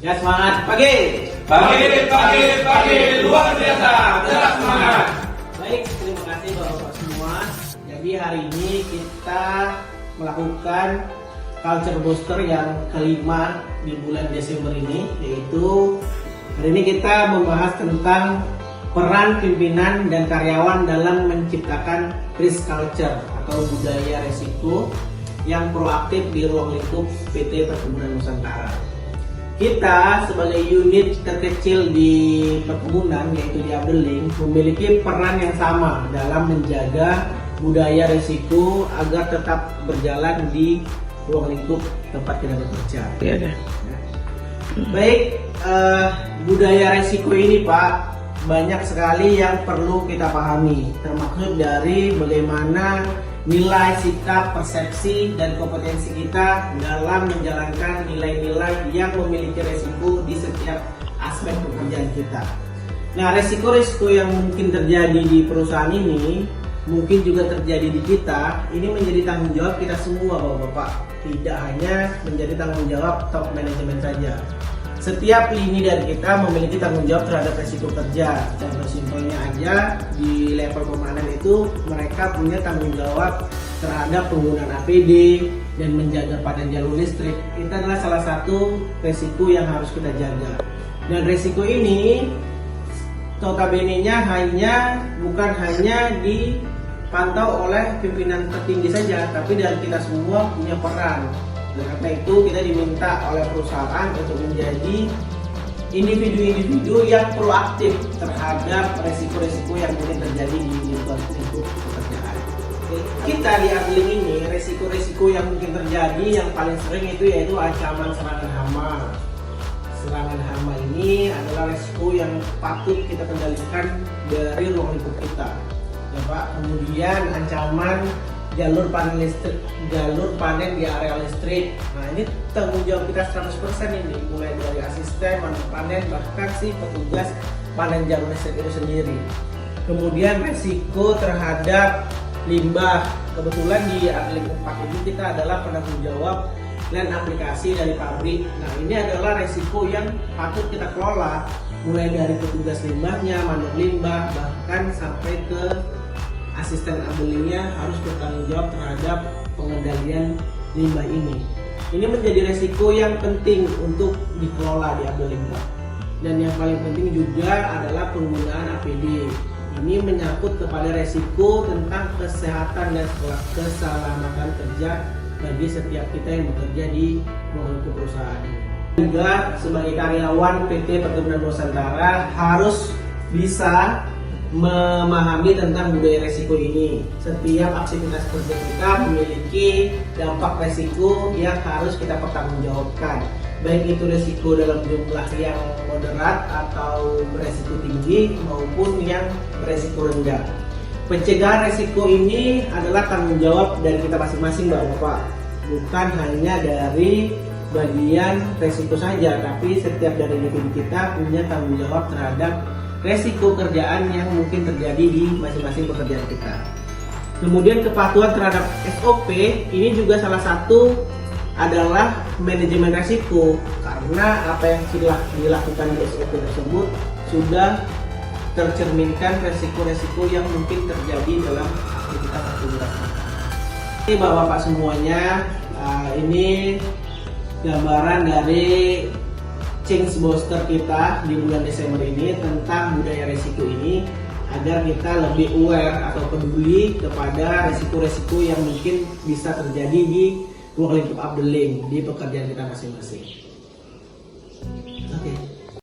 Ya semangat pagi. Pagi luar biasa, tetap semangat. Baik, terima kasih Bapak semua. Jadi hari ini kita melakukan culture booster yang kelima di bulan Desember ini, yaitu hari ini kita membahas tentang peran pimpinan dan karyawan dalam menciptakan risk culture atau budaya resiko yang proaktif di ruang lingkup PT Perkebunan Nusantara. Kita sebagai unit terkecil di perkebunan, yaitu di Abdeling, memiliki peran yang sama dalam menjaga budaya risiko agar tetap berjalan di ruang lingkup tempat kita bekerja. Iya. Baik, budaya risiko ini Pak, banyak sekali yang perlu kita pahami, termasuk dari bagaimana nilai, sikap, persepsi, dan kompetensi kita dalam menjalankan nilai-nilai yang memiliki resiko di setiap aspek pekerjaan kita. Nah, resiko-resiko yang mungkin terjadi di perusahaan ini, mungkin juga terjadi di kita, ini menjadi tanggung jawab kita semua Bapak-Bapak. Tidak hanya menjadi tanggung jawab top manajemen saja. Setiap lini dari kita memiliki tanggung jawab terhadap resiko kerja. Contoh simpelnya aja, di level komandan itu mereka punya tanggung jawab terhadap penggunaan APD dan menjaga padan jalur listrik. Itu adalah salah satu resiko yang harus kita jaga. Dan resiko ini notabene-nya bukan hanya dipantau oleh pimpinan tertinggi saja, tapi dari kita semua punya peran. Karena itu kita diminta oleh perusahaan untuk menjadi individu-individu yang proaktif terhadap resiko-resiko yang mungkin terjadi di lingkup pekerjaan. Kita di Abdeling ini, resiko-resiko yang mungkin terjadi yang paling sering itu yaitu ancaman serangan hama. Serangan hama ini adalah resiko yang patut kita kendalikan dari ruang lingkup kita, ya Pak. Kemudian ancaman jalur panen di area listrik. Nah, ini tanggung jawab kita 100% ini, mulai dari asisten, panen, bahkan si petugas panen jalur listrik itu sendiri. Kemudian resiko terhadap limbah. Kebetulan di Abdeling 4 ini kita adalah penanggung jawab dan aplikasi dari pabrik. Nah, ini adalah resiko yang patut kita kelola, mulai dari petugas limbahnya, mandor limbah, bahkan sampai ke asisten Abdelingnya harus bertanggung jawab terhadap pengendalian limbah ini. Ini menjadi resiko yang penting untuk dikelola di Abdeling. Dan yang paling penting juga adalah penggunaan APD. Ini menyangkut kepada resiko tentang kesehatan dan keselamatan kerja bagi setiap kita yang bekerja di ruang lingkup perusahaan ini. Juga sebagai karyawan PT Perkebunan Nusantara harus bisa memahami tentang budaya resiko ini. Setiap aktivitas kerja kita memiliki dampak resiko yang harus kita pertanggungjawabkan, baik itu resiko dalam jumlah yang moderat atau beresiko tinggi maupun yang beresiko rendah. Pencegahan resiko ini adalah tanggung jawab dari kita masing-masing Bapak, bukan hanya dari bagian resiko saja, tapi setiap dari individu kita punya tanggung jawab terhadap resiko kerjaan yang mungkin terjadi di masing-masing pekerjaan kita. Kemudian kepatuhan terhadap SOP ini juga salah satu adalah manajemen resiko, karena apa yang sudah dilakukan di SOP tersebut sudah tercerminkan resiko-resiko yang mungkin terjadi dalam aktivitas kita. Ini Bapak-bapak semuanya, ini gambaran dari change booster kita di bulan Desember ini tentang budaya resiko ini, agar kita lebih aware atau peduli kepada resiko-resiko yang mungkin bisa terjadi di ruang lingkup Abdeling di pekerjaan kita masing-masing. Oke.